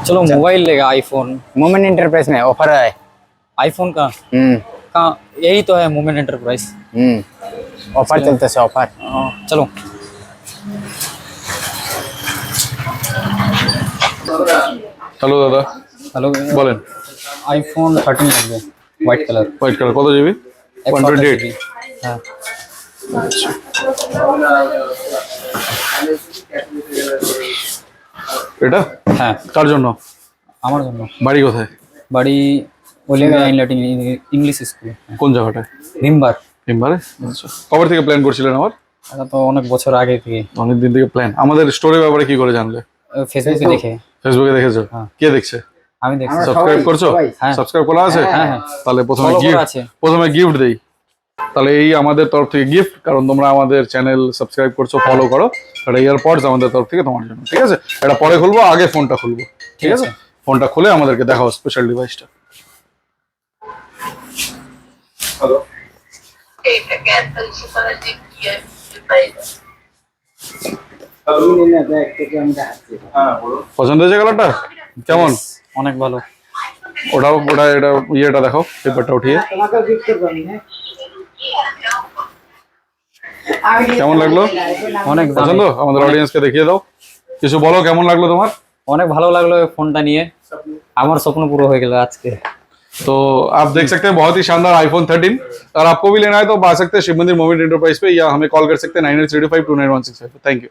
चलो मोबाइल लेगा iPhone. Moment enterprise में ऑफर है। आईफोन का कहाँ? यही तो है मोमेंट एंटरप्राइज। ऑफर चलते से ऑफर। चलो হ্যালো দাদা, हेलो বলেন। आईफोन 13 লাগবে হোয়াইট কালার। হোয়াইট কালার কত জিবি? 128। হ্যাঁ এটা হ্যাঁ কার জন্য? আমার জন্য। বাড়ি কোথায়? বাড়ি ওলেগা ইংলিশ ইংলিশ স্কুল। কোন জায়গাটায়? ভিমবার। ভিমবারে? আচ্ছা, কবে থেকে প্ল্যান করছিলেন আবার? এটা তো অনেক বছর আগে থেকে। অনেক দিন থেকে প্ল্যান। আমাদের স্টোরের ব্যাপারে কি করে জানলে? ফেসবুকে দেখে। ফেসবুকে দেখেছো? কে দেখছে? আমি দেখছি। সাবস্ক্রাইব করছো? হ্যাঁ। সাবস্ক্রাইব করা আছে? হ্যাঁ হ্যাঁ। তাহলে Follow করা আছে। প্রথমে গিফট দেই। তাহলে এই আমাদের তরফ থেকে গিফট, কারণ তোমরা আমাদের চ্যানেল সাবস্ক্রাইব করছো, ফলো করো। এটা ইয়ারপডস আমাদের তরফ থেকে তোমার জন্য, ঠিক আছে? এটা পরে খুলবো, আগে ফোনটা খুলবো, ঠিক আছে? ফোনটা খুলে আমাদেরকে দেখাও স্পেশাল ডিভাইসটা। হ্যালো, পছন্দ হয়েছে কালারটা? কেমন? অনেক ভালো। ওটা এটা ইয়েটা দেখো, পেপারটা উঠিয়ে। কেমন লাগলো? অনেক পছন্দ? আমাদের অডিয়েন্সকে দেখিয়ে দাও, কিছু বলো, কেমন লাগলো তোমার? অনেক ভালো লাগলো এই ফোনটা নিয়ে, আমার স্বপ্ন পুরো হয়ে গেল আজকে। तो आप देख सकते हैं बहुत ही शानदार आईफोन 13। अगर आपको भी लेना है तो आ सकते हैं शिव मंदिर मोमेंट एंटरप्राइज पे, या हमें कॉल कर सकते हैं 9835291655। Thank you.